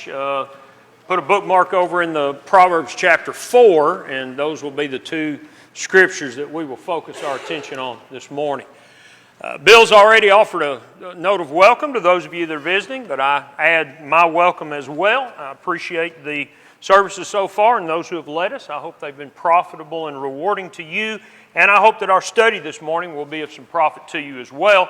Put a bookmark over in the Proverbs chapter 4, and those will be the two scriptures that we will focus our attention on this morning. Bill's already offered a note of welcome to those of you that are visiting, but I add my welcome as well. I appreciate the services so far and those who have led us. I hope they've been profitable and rewarding to you, and I hope that our study this morning will be of some profit to you as well.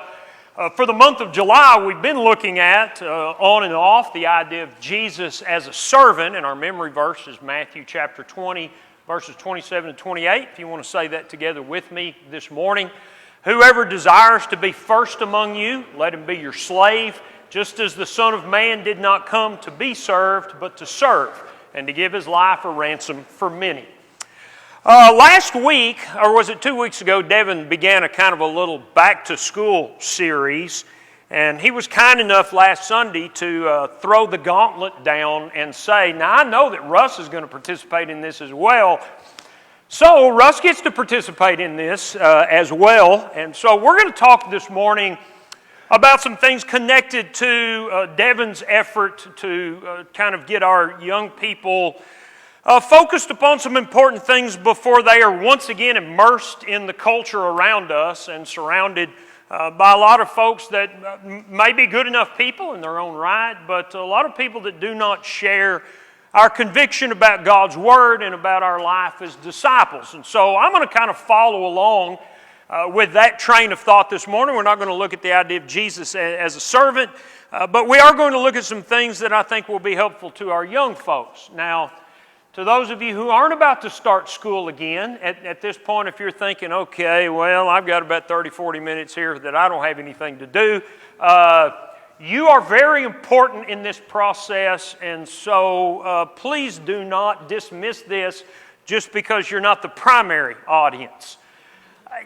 For the month of July, we've been looking at, on and off, the idea of Jesus as a servant, and our memory verse is Matthew chapter 20, verses 27 and 28. If you want to say that together with me this morning. Whoever desires to be first among you, let him be your slave, just as the Son of Man did not come to be served, but to serve, and to give his life a ransom for many. Last week, or was it 2 weeks ago, Devin began a kind of a little back-to-school series, and he was kind enough last Sunday to throw the gauntlet down and say, now I know that Russ is going to participate in this as well, so Russ gets to participate in this as well, and so we're going to talk this morning about some things connected to Devin's effort to kind of get our young people focused upon some important things before they are once again immersed in the culture around us and surrounded by a lot of folks that may be good enough people in their own right, but a lot of people that do not share our conviction about God's Word and about our life as disciples. And so I'm going to kind of follow along with that train of thought this morning. We're not going to look at the idea of Jesus as a servant, but we are going to look at some things that I think will be helpful to our young folks. Now, to those of you who aren't about to start school again, at this point, if you're thinking, okay, well, I've got about 30, 40 minutes here that I don't have anything to do, you are very important in this process, and so please do not dismiss this just because you're not the primary audience.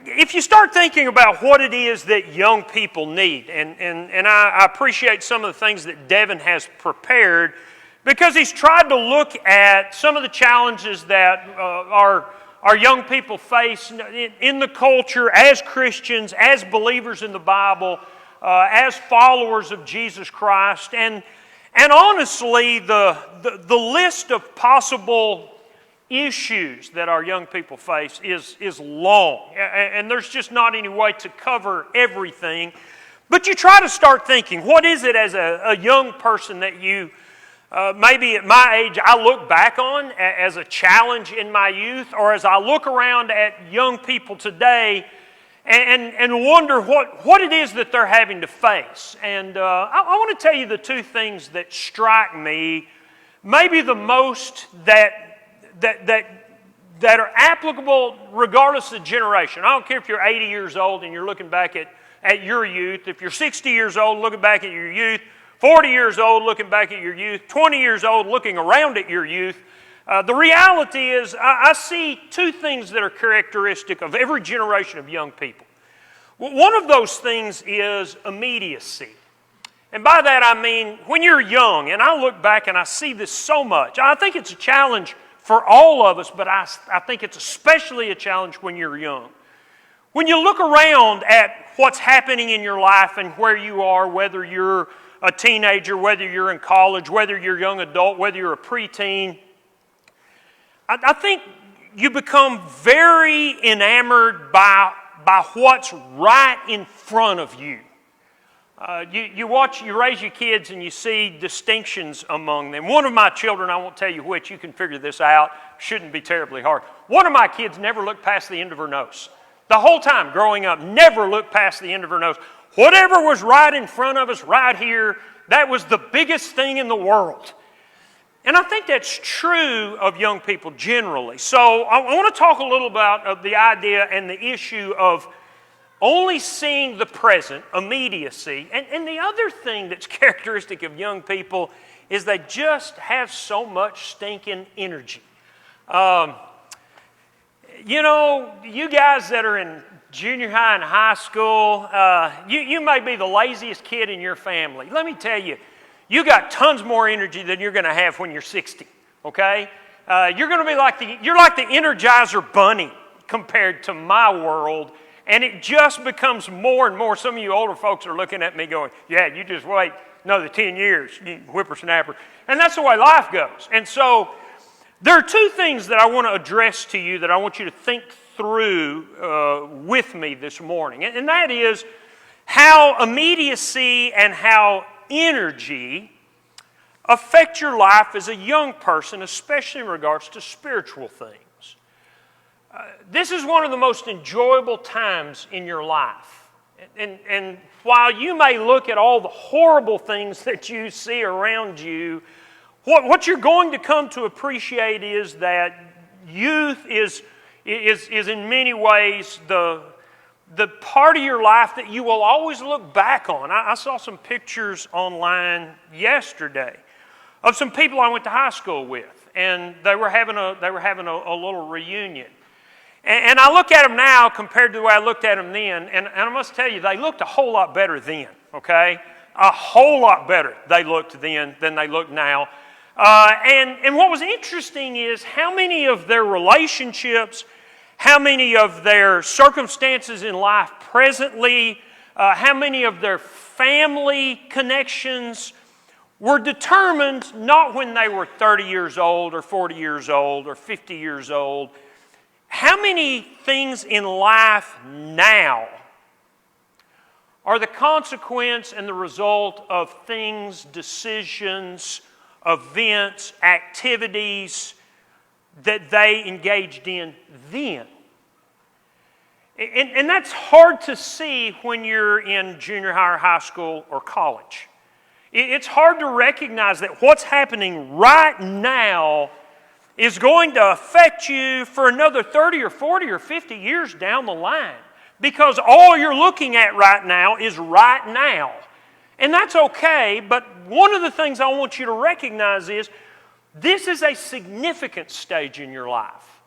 If you start thinking about what it is that young people need, and I appreciate some of the things that Devin has prepared, because he's tried to look at some of the challenges that our young people face in the culture as Christians, as believers in the Bible, as followers of Jesus Christ. And honestly, the list of possible issues that our young people face is long. And there's just not any way to cover everything. But you try to start thinking, what is it as a young person that you maybe at my age, I look back on as a challenge in my youth, or as I look around at young people today and wonder what it is that they're having to face. And I want to tell you the two things that strike me, maybe the most that are applicable regardless of generation. I don't care if you're 80 years old and you're looking back at your youth, if you're 60 years old looking back at your youth, 40 years old looking back at your youth, 20 years old looking around at your youth. The reality is I see two things that are characteristic of every generation of young people. One of those things is immediacy. And by that I mean when you're young, and I look back and I see this so much. I think it's a challenge for all of us, but I think it's especially a challenge when you're young. When you look around at what's happening in your life and where you are, whether you're a teenager, whether you're in college, whether you're a young adult, whether you're a preteen, I think you become very enamored by what's right in front of you. You raise your kids and you see distinctions among them. One of my children, I won't tell you which, you can figure this out, shouldn't be terribly hard. One of my kids never looked past the end of her nose. The whole time growing up, never looked past the end of her nose. Whatever was right in front of us, right here, that was the biggest thing in the world. And I think that's true of young people generally. So I want to talk a little about the idea and the issue of only seeing the present, immediacy. And the other thing that's characteristic of young people is they just have so much stinking energy. You guys that are in junior high and high school, you may be the laziest kid in your family. Let me tell you, you got tons more energy than you're going to have when you're 60, okay? You're going to be like the Energizer Bunny compared to my world, and it just becomes more and more. Some of you older folks are looking at me going, yeah, you just wait. another 10 years, whippersnapper. And that's the way life goes. And so there are two things that I want to address to you that I want you to think through with me this morning. And that is how immediacy and how energy affect your life as a young person, especially in regards to spiritual things. This is one of the most enjoyable times in your life. And while you may look at all the horrible things that you see around you, what you're going to come to appreciate is that youth is in many ways the part of your life that you will always look back on. I saw some pictures online yesterday of some people I went to high school with, and they were having a little reunion. And I look at them now compared to the way I looked at them then, and I must tell you, they looked a whole lot better then, okay? A whole lot better they looked then than they look now. And what was interesting is how many of their relationships, how many of their circumstances in life presently, how many of their family connections were determined not when they were 30 years old or 40 years old or 50 years old. How many things in life now are the consequence and the result of things, decisions, events, activities that they engaged in then? And that's hard to see when you're in junior high or high school or college. It's hard to recognize that what's happening right now is going to affect you for another 30 or 40 or 50 years down the line, because all you're looking at right now is right now. And that's okay, but one of the things I want you to recognize is this is a significant stage in your life.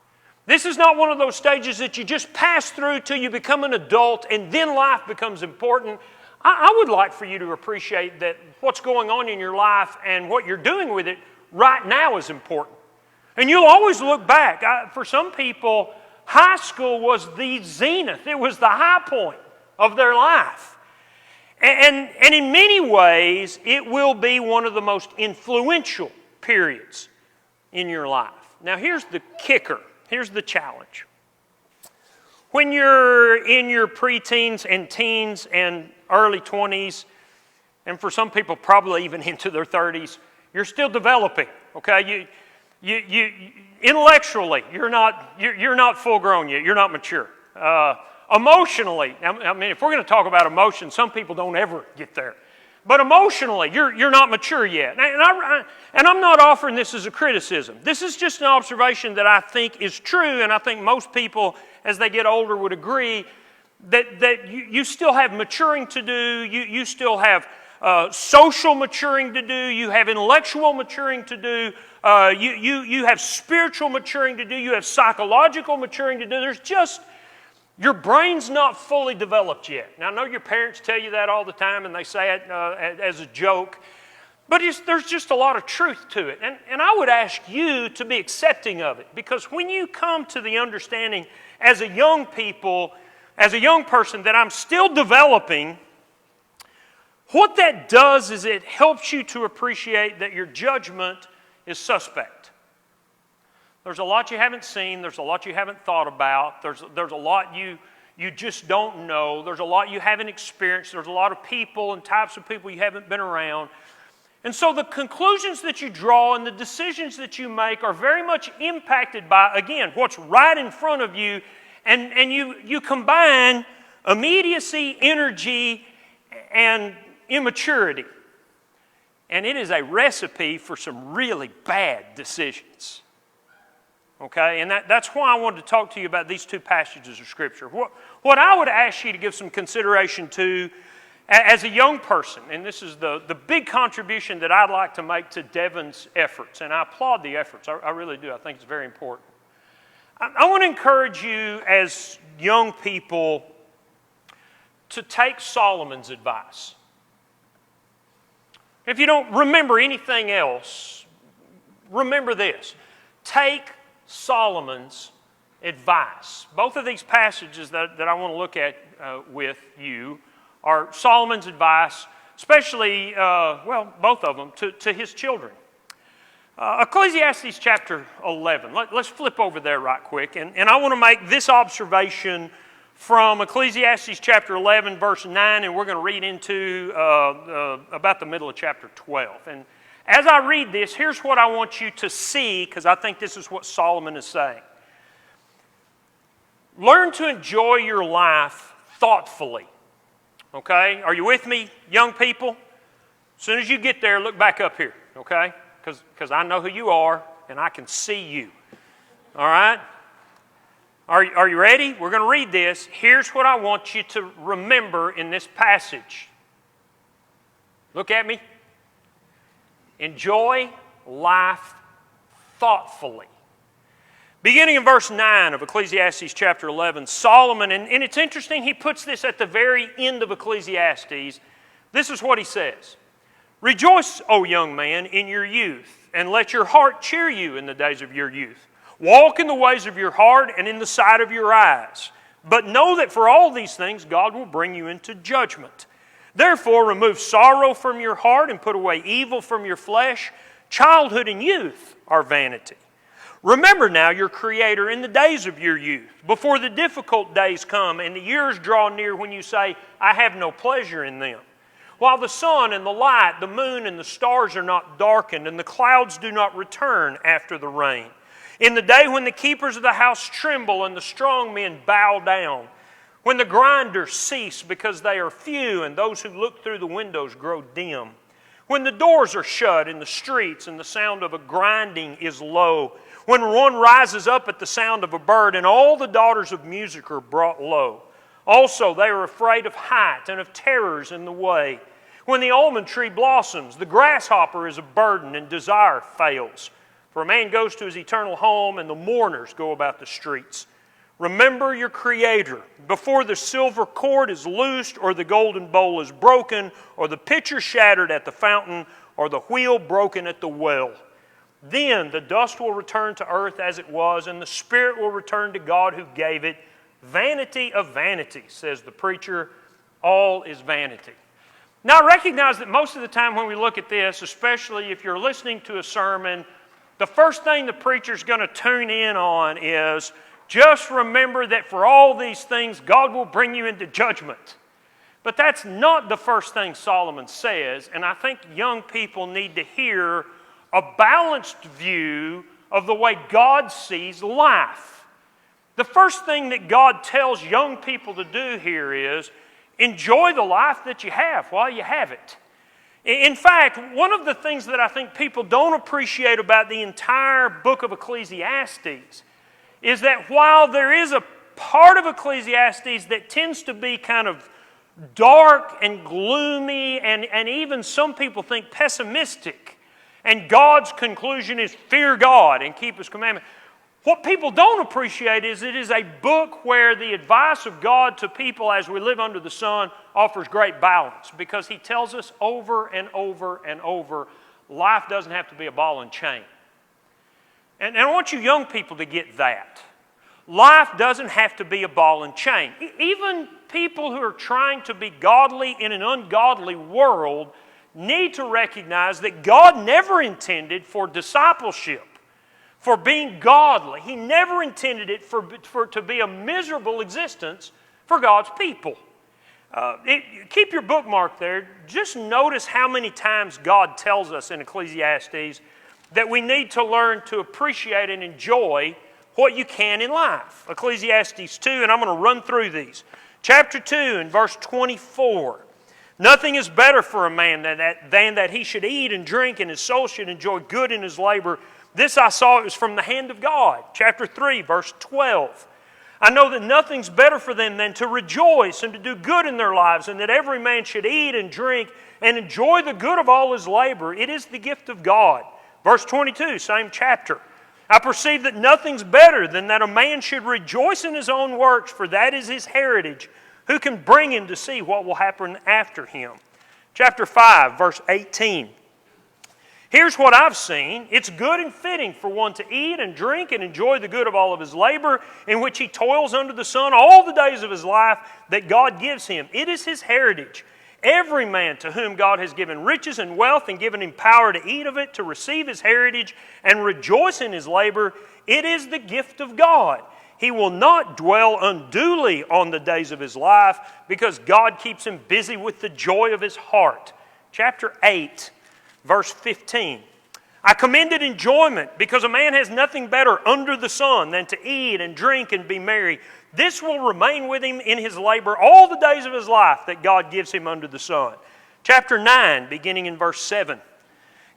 This is not one of those stages that you just pass through till you become an adult and then life becomes important. I would like for you to appreciate that what's going on in your life and what you're doing with it right now is important. And you'll always look back. For some people, high school was the zenith. It was the high point of their life. And in many ways, it will be one of the most influential periods in your life. Now, here's the kicker. Here's the challenge. When you're in your preteens and teens and early 20s, and for some people probably even into their 30s, you're still developing, okay? You intellectually, you're not full grown yet. You're not mature. Emotionally, I mean, if we're going to talk about emotion, some people don't ever get there. But emotionally, you're not mature yet. And I'm not offering this as a criticism. This is just an observation that I think is true, and I think most people, as they get older, would agree that you still have maturing to do. You still have social maturing to do. You have intellectual maturing to do. You have spiritual maturing to do. You have psychological maturing to do. There's just, your brain's not fully developed yet. Now, I know your parents tell you that all the time, and they say it as a joke, but there's just a lot of truth to it. And I would ask you to be accepting of it, because when you come to the understanding as a young person that I'm still developing, what that does is it helps you to appreciate that your judgment is suspect. There's a lot you haven't seen. There's a lot you haven't thought about. There's a lot you just don't know. There's a lot you haven't experienced. There's a lot of people and types of people you haven't been around. And so the conclusions that you draw and the decisions that you make are very much impacted by, again, what's right in front of you. And you combine immediacy, energy, and immaturity. And it is a recipe for some really bad decisions. Okay, and that's why I wanted to talk to you about these two passages of Scripture. What I would ask you to give some consideration to as a young person, and this is the big contribution that I'd like to make to Devin's efforts, and I applaud the efforts, I really do. I think it's very important. I want to encourage you as young people to take Solomon's advice. If you don't remember anything else, remember this. Take Solomon's advice. Both of these passages that I want to look at with you are Solomon's advice. especially, both of them, to his children. Ecclesiastes chapter 11. Let's flip over there right quick. And I want to make this observation from Ecclesiastes chapter 11, verse 9, and we're going to read into about the middle of chapter 12. And as I read this, here's what I want you to see, because I think this is what Solomon is saying. Learn to enjoy your life thoughtfully. Okay? Are you with me, young people? As soon as you get there, look back up here. Okay? Because I know who you are, and I can see you. All right? Are you ready? We're going to read this. Here's what I want you to remember in this passage. Look at me. Enjoy life thoughtfully. Beginning in verse 9 of Ecclesiastes chapter 11, Solomon, and it's interesting, he puts this at the very end of Ecclesiastes. This is what he says. Rejoice, O young man, in your youth, and let your heart cheer you in the days of your youth. Walk in the ways of your heart and in the sight of your eyes. But know that for all these things God will bring you into judgment. Therefore remove sorrow from your heart and put away evil from your flesh. Childhood and youth are vanity. Remember now your Creator in the days of your youth, before the difficult days come and the years draw near when you say, I have no pleasure in them. While the sun and the light, the moon and the stars are not darkened, and the clouds do not return after the rain. In the day when the keepers of the house tremble and the strong men bow down, when the grinders cease because they are few and those who look through the windows grow dim, when the doors are shut in the streets and the sound of a grinding is low, when one rises up at the sound of a bird and all the daughters of music are brought low. Also they are afraid of height and of terrors in the way. When the almond tree blossoms, the grasshopper is a burden and desire fails. For a man goes to his eternal home and the mourners go about the streets. Remember your Creator before the silver cord is loosed or the golden bowl is broken or the pitcher shattered at the fountain or the wheel broken at the well. Then the dust will return to earth as it was and the spirit will return to God who gave it. Vanity of vanity, says the preacher, all is vanity. Now I recognize that most of the time when we look at this, especially if you're listening to a sermon, the first thing the preacher's going to tune in on is, just remember that for all these things, God will bring you into judgment. But that's not the first thing Solomon says, and I think young people need to hear a balanced view of the way God sees life. The first thing that God tells young people to do here is, enjoy the life that you have while you have it. In fact, one of the things that I think people don't appreciate about the entire book of Ecclesiastes is that while there is a part of Ecclesiastes that tends to be kind of dark and gloomy and even some people think pessimistic, and God's conclusion is fear God and keep His commandment, what people don't appreciate is it is a book where the advice of God to people as we live under the sun offers great balance, because He tells us over and over and over, life doesn't have to be a ball and chain. And I want you young people to get that. Life doesn't have to be a ball and chain. Even people who are trying to be godly in an ungodly world need to recognize that God never intended for discipleship, for being godly. He never intended it to be a miserable existence for God's people. Keep your bookmark there. Just notice how many times God tells us in Ecclesiastes that we need to learn to appreciate and enjoy what you can in life. Ecclesiastes 2, and I'm going to run through these. Chapter 2 and verse 24. Nothing is better for a man than that he should eat and drink and his soul should enjoy good in his labor. This I saw, it was from the hand of God. Chapter 3, verse 12. I know that nothing's better for them than to rejoice and to do good in their lives, and that every man should eat and drink and enjoy the good of all his labor. It is the gift of God. Verse 22, same chapter. I perceive that nothing's better than that a man should rejoice in his own works, for that is his heritage. Who can bring him to see what will happen after him? Chapter 5, verse 18. Here's what I've seen. It's good and fitting for one to eat and drink and enjoy the good of all of his labor, in which he toils under the sun all the days of his life that God gives him. It is his heritage. Every man to whom God has given riches and wealth and given him power to eat of it, to receive his heritage and rejoice in his labor, it is the gift of God. He will not dwell unduly on the days of his life because God keeps him busy with the joy of his heart. Chapter 8, verse 15. I commended enjoyment because a man has nothing better under the sun than to eat and drink and be merry. This will remain with him in his labor all the days of his life that God gives him under the sun. Chapter 9, beginning in verse 7.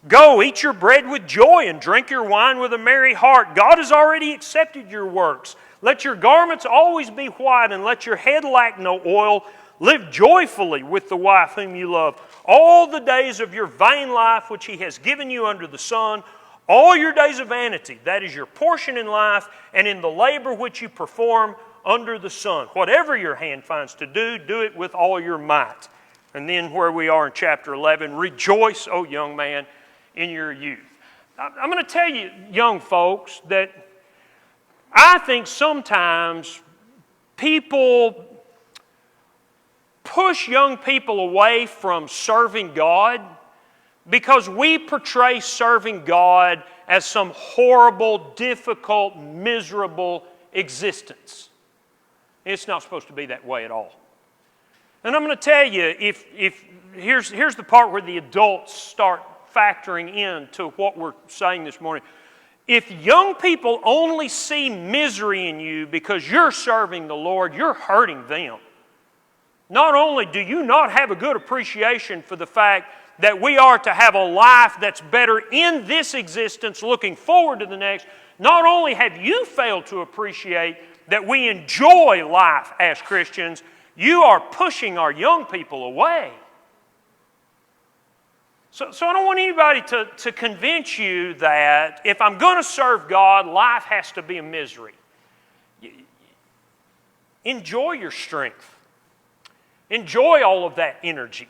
Go, eat your bread with joy and drink your wine with a merry heart. God has already accepted your works. Let your garments always be white and let your head lack no oil. Live joyfully with the wife whom you love all the days of your vain life which he has given you under the sun. All your days of vanity, that is your portion in life and in the labor which you perform under the sun. Whatever your hand finds to do, do it with all your might. And then where we are in chapter 11, rejoice, O young man, in your youth. I'm going to tell you, young folks, that I think sometimes people push young people away from serving God because we portray serving God as some horrible, difficult, miserable existence. It's not supposed to be that way at all. And I'm going to tell you, here's the part where the adults start factoring into what we're saying this morning. If young people only see misery in you because you're serving the Lord, you're hurting them. Not only do you not have a good appreciation for the fact that we are to have a life that's better in this existence looking forward to the next, not only have you failed to appreciate that we enjoy life as Christians, you are pushing our young people away. So I don't want anybody to convince you that if I'm going to serve God, life has to be a misery. Enjoy your strength. Enjoy all of that energy.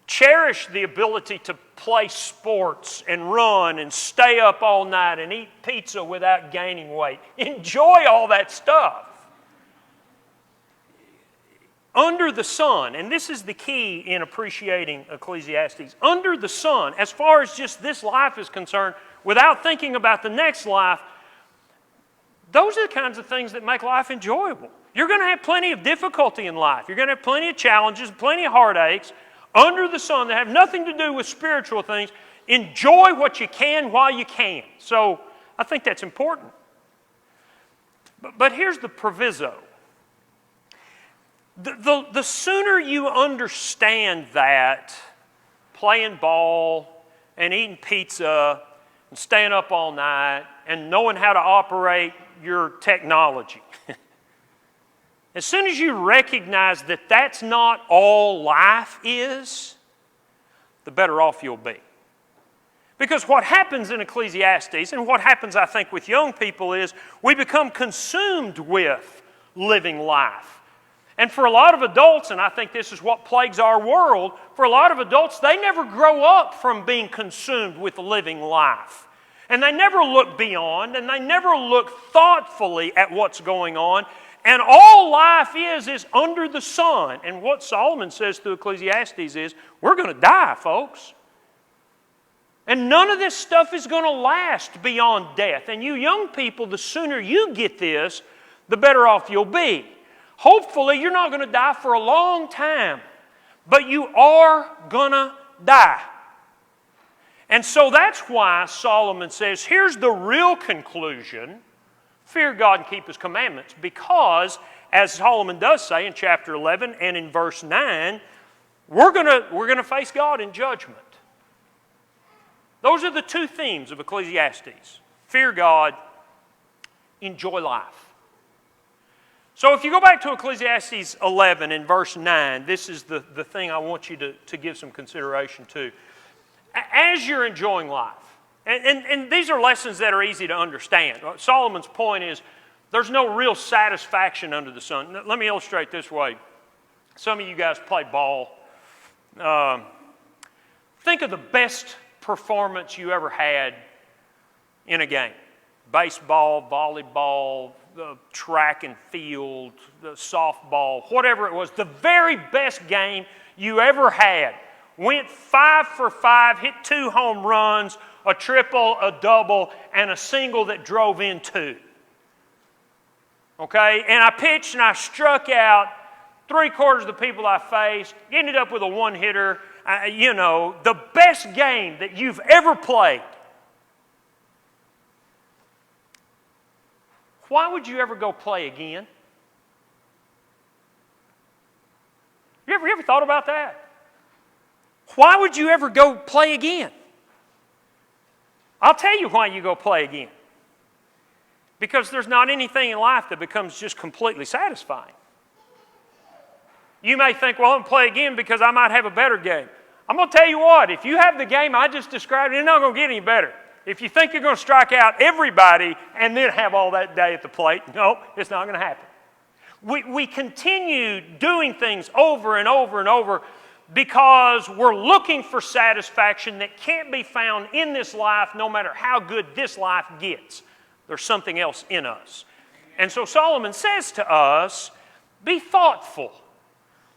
Cherish the ability to play sports and run and stay up all night and eat pizza without gaining weight. Enjoy all that stuff. Under the sun, and this is the key in appreciating Ecclesiastes, under the sun, as far as just this life is concerned, without thinking about the next life, those are the kinds of things that make life enjoyable. You're going to have plenty of difficulty in life. You're going to have plenty of challenges, plenty of heartaches under the sun that have nothing to do with spiritual things. Enjoy what you can while you can. So I think that's important. But here's the proviso. The sooner you understand that playing ball and eating pizza and staying up all night and knowing how to operate your technology, as soon as you recognize that that's not all life is, the better off you'll be. Because what happens in Ecclesiastes, and what happens, I think, with young people is we become consumed with living life. And for a lot of adults, and I think this is what plagues our world, for a lot of adults, they never grow up from being consumed with living life. And they never look beyond, and they never look thoughtfully at what's going on. And all life is under the sun. And what Solomon says through Ecclesiastes is, we're going to die, folks. And none of this stuff is going to last beyond death. And you young people, the sooner you get this, the better off you'll be. Hopefully, you're not going to die for a long time, but you are going to die. And so that's why Solomon says, here's the real conclusion: fear God and keep His commandments. Because, as Solomon does say in chapter 11 and in verse 9, we're going to face God in judgment. Those are the two themes of Ecclesiastes. Fear God, enjoy life. So if you go back to Ecclesiastes 11 and verse 9, this is the thing I want you to give some consideration to. As you're enjoying life, and these are lessons that are easy to understand. Solomon's point is there's no real satisfaction under the sun. Let me illustrate this way. Some of you guys play ball. Think of the best performance you ever had in a game. Baseball, volleyball, the track and field, the softball, whatever it was, the very best game you ever had. Went 5 for 5, hit 2 home runs, a triple, a double, and a single that drove in 2. Okay? And I pitched and I struck out 3/4 of the people I faced, ended up with a one-hitter. The best game that you've ever played. Why would you ever go play again? You ever thought about that? Why would you ever go play again? I'll tell you why you go play again. Because there's not anything in life that becomes just completely satisfying. You may think, well, I'm going to play again because I might have a better game. I'm going to tell you what, if you have the game I just described, it's not going to get any better. If you think you're going to strike out everybody and then have all that day at the plate, no, it's not going to happen. We continue doing things over and over and over because we're looking for satisfaction that can't be found in this life no matter how good this life gets. There's something else in us. And so Solomon says to us, be thoughtful.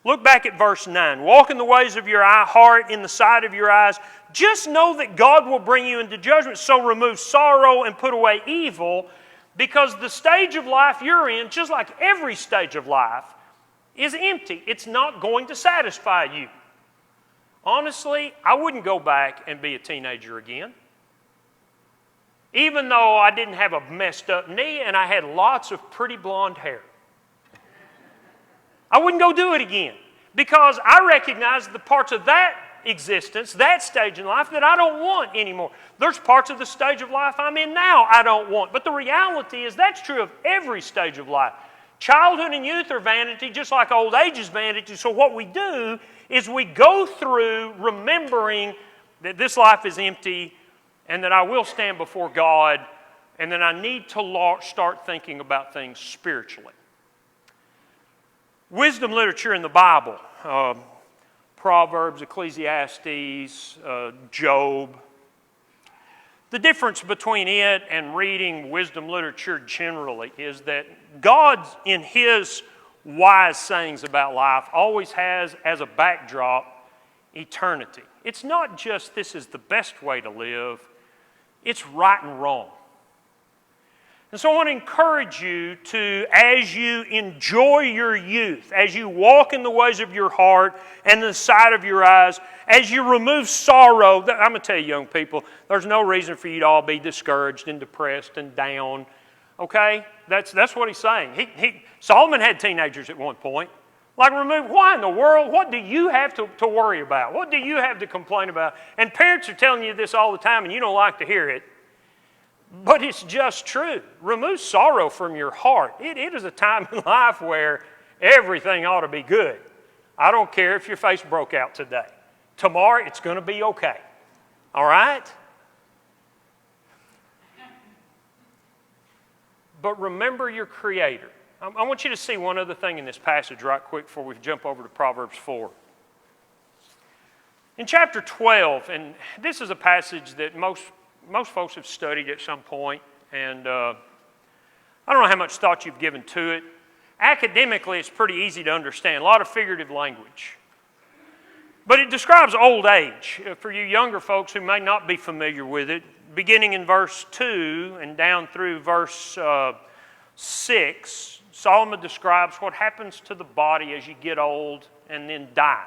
Look back at verse 9. Walk in the ways of your heart, in the sight of your eyes. Just know that God will bring you into judgment. So remove sorrow and put away evil, because the stage of life you're in, just like every stage of life, is empty. It's not going to satisfy you. Honestly, I wouldn't go back and be a teenager again. Even though I didn't have a messed up knee and I had lots of pretty blonde hair. I wouldn't go do it again because I recognize the parts of that existence, that stage in life that I don't want anymore. There's parts of the stage of life I'm in now I don't want. But the reality is that's true of every stage of life. Childhood and youth are vanity just like old age is vanity. So what we do is we go through remembering that this life is empty and that I will stand before God and that I need to start thinking about things spiritually. Wisdom literature in the Bible, Proverbs, Ecclesiastes, Job. The difference between it and reading wisdom literature generally is that God, in His wise sayings about life, always has as a backdrop eternity. It's not just this is the best way to live, it's right and wrong. And so I want to encourage you to, as you enjoy your youth, as you walk in the ways of your heart and the sight of your eyes, as you remove sorrow, I'm going to tell you young people, there's no reason for you to all be discouraged and depressed and down. Okay? That's what he's saying. Solomon had teenagers at one point. Like remove, why in the world? What do you have to worry about? What do you have to complain about? And parents are telling you this all the time and you don't like to hear it. But it's just true. Remove sorrow from your heart. It is a time in life where everything ought to be good. I don't care if your face broke out today. Tomorrow it's going to be okay. All right? But remember your Creator. I want you to see one other thing in this passage right quick before we jump over to Proverbs 4. In chapter 12, and this is a passage that most folks have studied at some point, and I don't know how much thought you've given to it. Academically, it's pretty easy to understand. A lot of figurative language. But it describes old age. For you younger folks who may not be familiar with it, beginning in verse 2 and down through verse 6, Solomon describes what happens to the body as you get old and then die.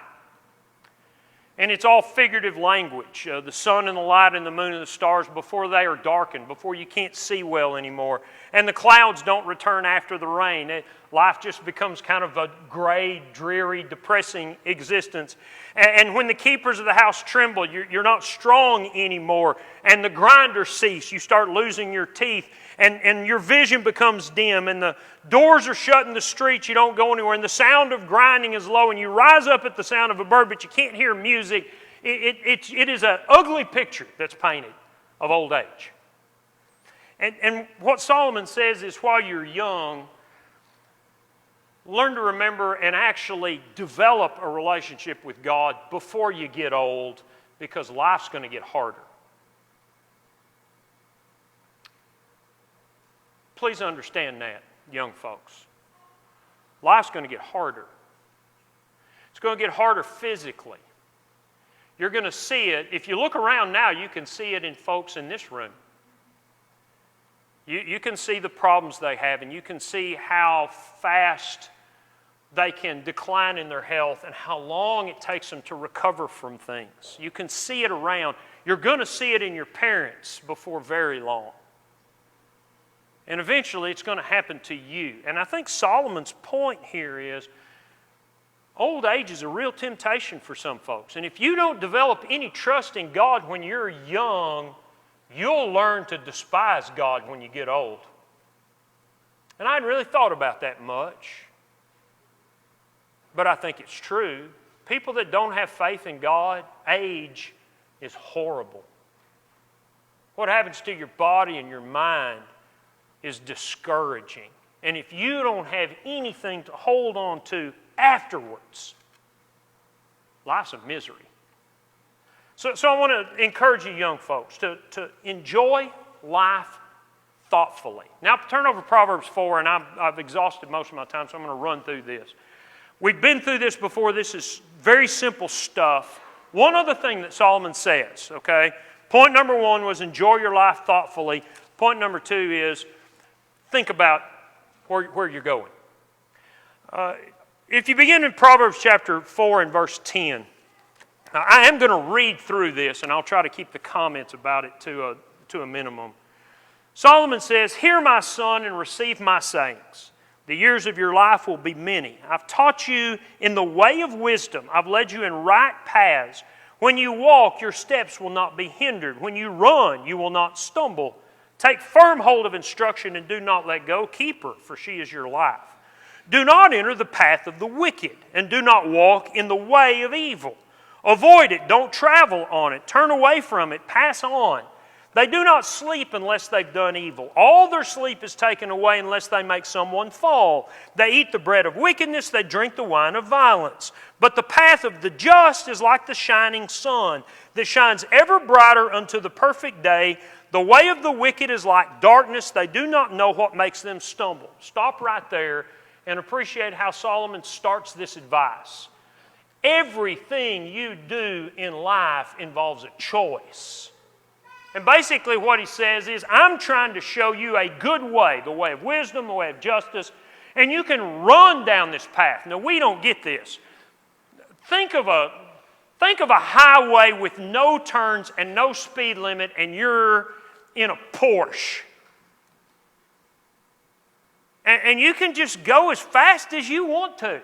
And it's all figurative language. The sun and the light and the moon and the stars, before they are darkened, before you can't see well anymore. And the clouds don't return after the rain. Life just becomes kind of a gray, dreary, depressing existence. And when the keepers of the house tremble, you're not strong anymore. And the grinders cease. You start losing your teeth. And your vision becomes dim, and the doors are shut in the streets, you don't go anywhere, and the sound of grinding is low, and you rise up at the sound of a bird, but you can't hear music. It is an ugly picture that's painted of old age. And what Solomon says is while you're young, learn to remember and actually develop a relationship with God before you get old, because life's going to get harder. Please understand that, young folks. Life's going to get harder. It's going to get harder physically. You're going to see it. If you look around now, you can see it in folks in this room. You can see the problems they have, and you can see how fast they can decline in their health and how long it takes them to recover from things. You can see it around. You're going to see it in your parents before very long. And eventually it's going to happen to you. And I think Solomon's point here is old age is a real temptation for some folks. And if you don't develop any trust in God when you're young, you'll learn to despise God when you get old. And I hadn't really thought about that much. But I think it's true. People that don't have faith in God, age is horrible. What happens to your body and your mind is discouraging. And if you don't have anything to hold on to afterwards, life's a misery. So I want to encourage you young folks to enjoy life thoughtfully. Now turn over to Proverbs 4, and I've exhausted most of my time, so I'm going to run through this. We've been through this before. This is very simple stuff. One other thing that Solomon says, okay? Point number 1 was enjoy your life thoughtfully. Point number 2 is think about where you're going. If you begin in Proverbs chapter 4 and verse 10, now, I am going to read through this, and I'll try to keep the comments about it to a minimum. Solomon says, "Hear, my son, and receive my sayings. The years of your life will be many. I've taught you in the way of wisdom. I've led you in right paths. When you walk, your steps will not be hindered. When you run, you will not stumble. Take firm hold of instruction and do not let go. Keep her, for she is your life. Do not enter the path of the wicked, and do not walk in the way of evil. Avoid it. Don't travel on it. Turn away from it. Pass on. They do not sleep unless they've done evil. All their sleep is taken away unless they make someone fall. They eat the bread of wickedness. They drink the wine of violence. But the path of the just is like the shining sun that shines ever brighter unto the perfect day. The way of the wicked is like darkness. They do not know what makes them stumble." Stop right there and appreciate how Solomon starts this advice. Everything you do in life involves a choice. And basically what he says is, I'm trying to show you a good way, the way of wisdom, the way of justice, and you can run down this path. Now, we don't get this. Think of a highway with no turns and no speed limit, and you're in a Porsche. And you can just go as fast as you want to.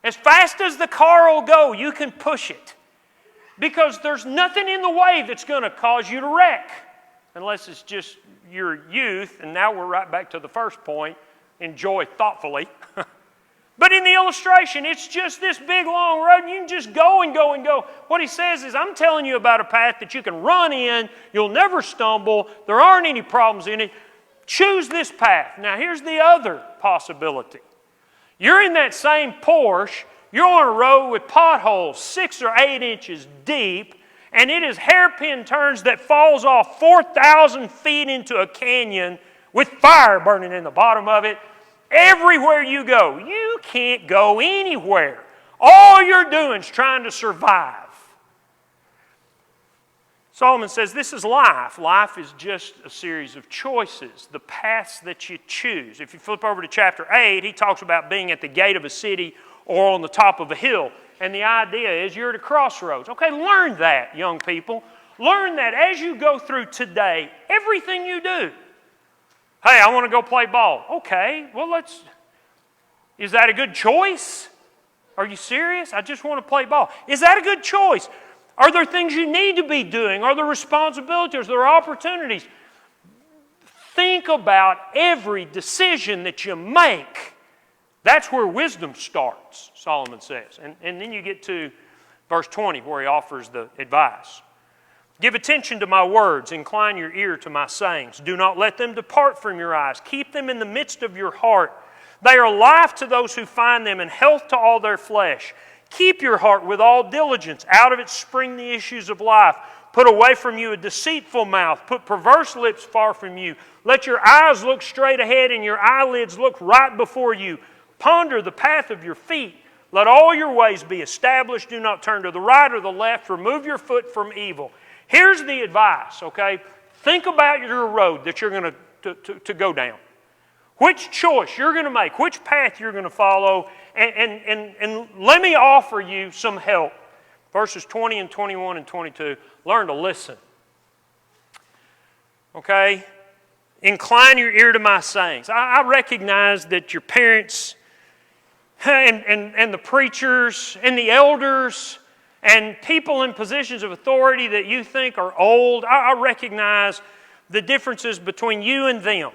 As fast as the car will go, you can push it. Because there's nothing in the way that's going to cause you to wreck. Unless it's just your youth. And now we're right back to the first point. Enjoy thoughtfully. But in the illustration, it's just this big long road. And you can just go and go and go. What he says is, I'm telling you about a path that you can run in. You'll never stumble. There aren't any problems in it. Choose this path. Now here's the other possibility. You're in that same Porsche. You're on a road with potholes 6 or 8 inches deep, and it is hairpin turns that falls off 4,000 feet into a canyon with fire burning in the bottom of it. Everywhere you go, you can't go anywhere. All you're doing is trying to survive. Solomon says this is life. Life is just a series of choices, the paths that you choose. If you flip over to chapter 8, he talks about being at the gate of a city or on the top of a hill. And the idea is you're at a crossroads. Okay, learn that, young people. Learn that as you go through today, everything you do. Hey, I want to go play ball. Okay, well, is that a good choice? Are you serious? I just want to play ball. Is that a good choice? Are there things you need to be doing? Are there responsibilities? Are there opportunities? Think about every decision that you make. That's where wisdom starts, Solomon says. And then you get to verse 20 where he offers the advice. Give attention to my words. Incline your ear to my sayings. Do not let them depart from your eyes. Keep them in the midst of your heart. They are life to those who find them and health to all their flesh. Keep your heart with all diligence. Out of it spring the issues of life. Put away from you a deceitful mouth. Put perverse lips far from you. Let your eyes look straight ahead and your eyelids look right before you. Ponder the path of your feet. Let all your ways be established. Do not turn to the right or the left. Remove your foot from evil. Here's the advice, okay? Think about your road that you're going to go down. Which choice you're going to make, which path you're going to follow, and let me offer you some help. Verses 20 and 21 and 22, learn to listen. Okay? Incline your ear to my sayings. I recognize that your parents and the preachers and the elders and people in positions of authority that you think are old, I recognize the differences between you and them.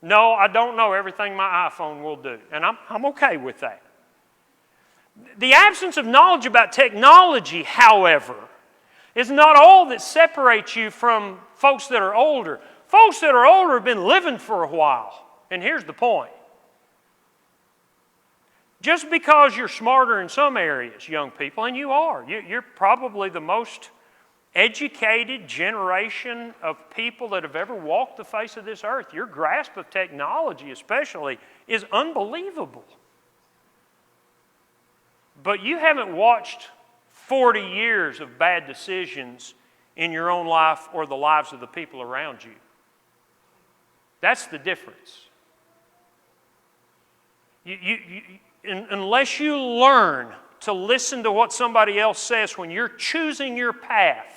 No, I don't know everything my iPhone will do, and I'm okay with that. The absence of knowledge about technology, however, is not all that separates you from folks that are older. Folks that are older have been living for a while, and here's the point. Just because you're smarter in some areas, young people, and you are, you're probably the most educated generation of people that have ever walked the face of this earth. Your grasp of technology especially is unbelievable. But you haven't watched 40 years of bad decisions in your own life or the lives of the people around you. That's the difference. Unless you learn to listen to what somebody else says when you're choosing your path,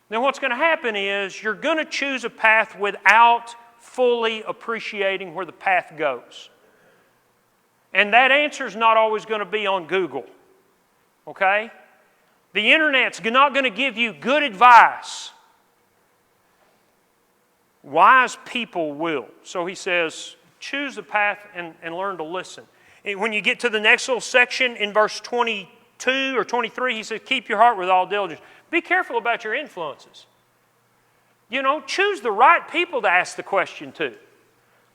then what's going to happen is you're going to choose a path without fully appreciating where the path goes. And that answer is not always going to be on Google. Okay? The internet's not going to give you good advice. Wise people will. So he says, choose the path and learn to listen. And when you get to the next little section in verse 22 or 23, he says, keep your heart with all diligence. Be careful about your influences. You know, choose the right people to ask the question to.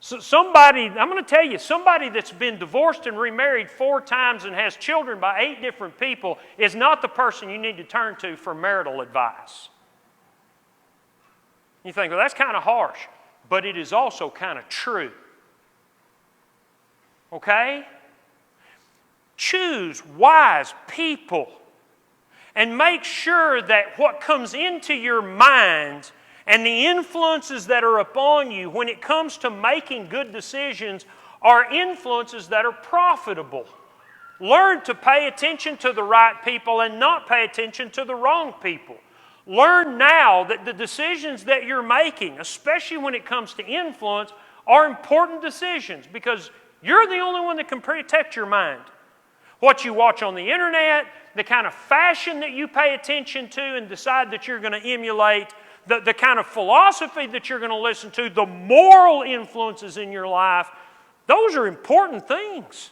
So I'm going to tell you, somebody that's been divorced and remarried 4 times and has children by 8 different people is not the person you need to turn to for marital advice. You think, well, that's kind of harsh, but it is also kind of true. Okay? Choose wise people and make sure that what comes into your mind and the influences that are upon you when it comes to making good decisions are influences that are profitable. Learn to pay attention to the right people and not pay attention to the wrong people. Learn now that the decisions that you're making, especially when it comes to influence, are important decisions because you're the only one that can protect your mind. What you watch on the internet, the kind of fashion that you pay attention to and decide that you're going to emulate, the kind of philosophy that you're going to listen to, the moral influences in your life, those are important things.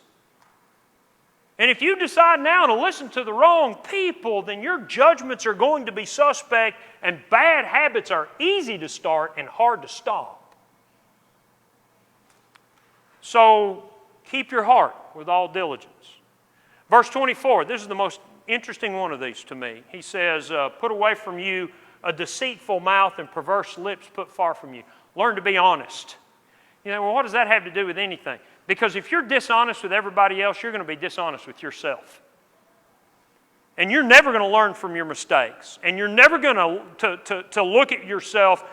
And if you decide now to listen to the wrong people, then your judgments are going to be suspect, and bad habits are easy to start and hard to stop. So keep your heart with all diligence. Verse 24, this is the most interesting one of these to me. He says, put away from you a deceitful mouth and perverse lips put far from you. Learn to be honest. You know, well, what does that have to do with anything? Because if you're dishonest with everybody else, you're going to be dishonest with yourself. And you're never going to learn from your mistakes. And you're never going to look at yourself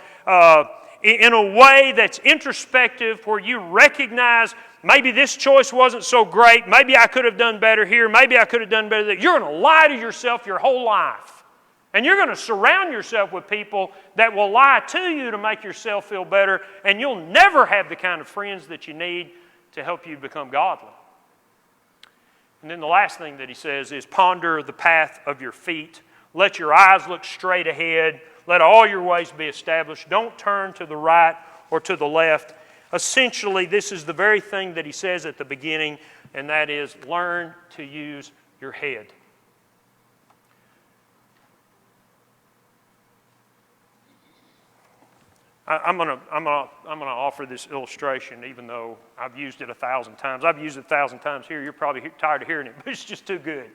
in a way that's introspective where you recognize maybe this choice wasn't so great, maybe I could have done better here, maybe I could have done better there. You're going to lie to yourself your whole life. And you're going to surround yourself with people that will lie to you to make yourself feel better, and you'll never have the kind of friends that you need to help you become godly. And then the last thing that he says is ponder the path of your feet. Let your eyes look straight ahead. Let all your ways be established. Don't turn to the right or to the left. Essentially, this is the very thing that he says at the beginning, and that is learn to use your head. I'm going to offer this illustration, even though I've used it 1,000 times. I've used it 1,000 times here. You're probably tired of hearing it, but it's just too good.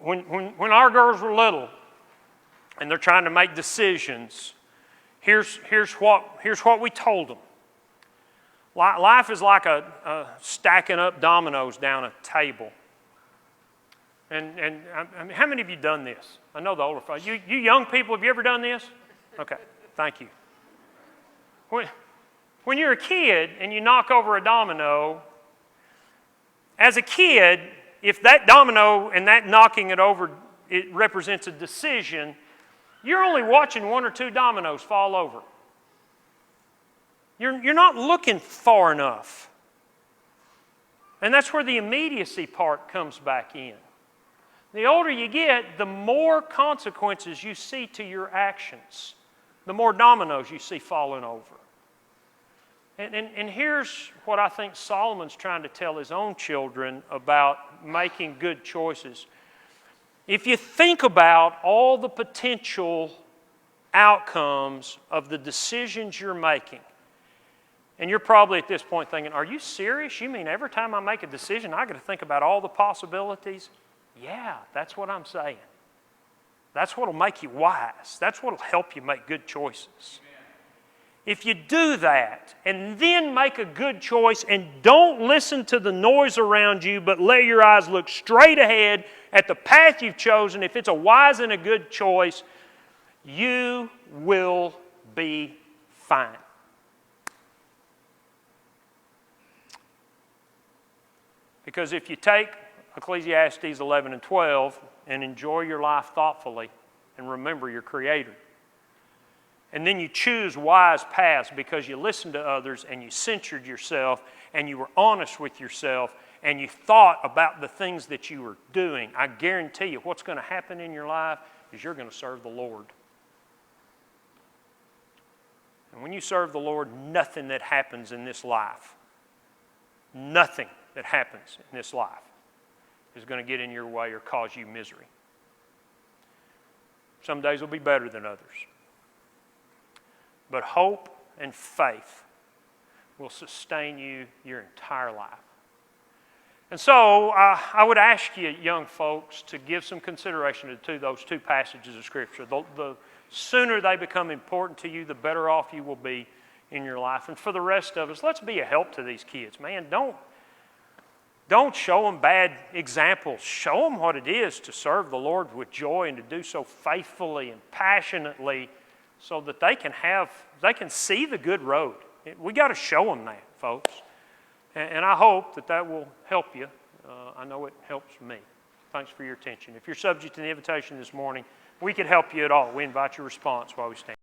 When our girls were little, and they're trying to make decisions, here's what we told them. Life is like a stacking up dominoes down a table. And I mean, how many of you done this? I know the older folks. You young people, have you ever done this? Okay, thank you. When you're a kid and you knock over a domino, as a kid, if that domino and that knocking it over, it represents a decision, you're only watching one or two dominoes fall over. You're not looking far enough. And that's where the immediacy part comes back in. The older you get, the more consequences you see to your actions, the more dominoes you see falling over. And here's what I think Solomon's trying to tell his own children about making good choices. If you think about all the potential outcomes of the decisions you're making, and you're probably at this point thinking, are you serious? You mean every time I make a decision, I got to think about all the possibilities? Yeah, that's what I'm saying. That's what will make you wise. That's what will help you make good choices. If you do that and then make a good choice and don't listen to the noise around you, but let your eyes look straight ahead at the path you've chosen, if it's a wise and a good choice, you will be fine. Because if you take Ecclesiastes 11 and 12 and enjoy your life thoughtfully and remember your Creator, and then you choose wise paths because you listened to others and you censored yourself and you were honest with yourself and you thought about the things that you were doing, I guarantee you what's going to happen in your life is you're going to serve the Lord. And when you serve the Lord, nothing that happens in this life, nothing that happens in this life is going to get in your way or cause you misery. Some days will be better than others. But hope and faith will sustain you your entire life. And so I would ask you, young folks, to give some consideration to those two passages of Scripture. The sooner they become important to you, the better off you will be in your life. And for the rest of us, let's be a help to these kids. Man, don't show them bad examples. Show them what it is to serve the Lord with joy and to do so faithfully and passionately, so that they can see the good road. We got to show them that, folks. And I hope that will help you. I know it helps me. Thanks for your attention. If you're subject to the invitation this morning, we could help you at all. We invite your response while we stand.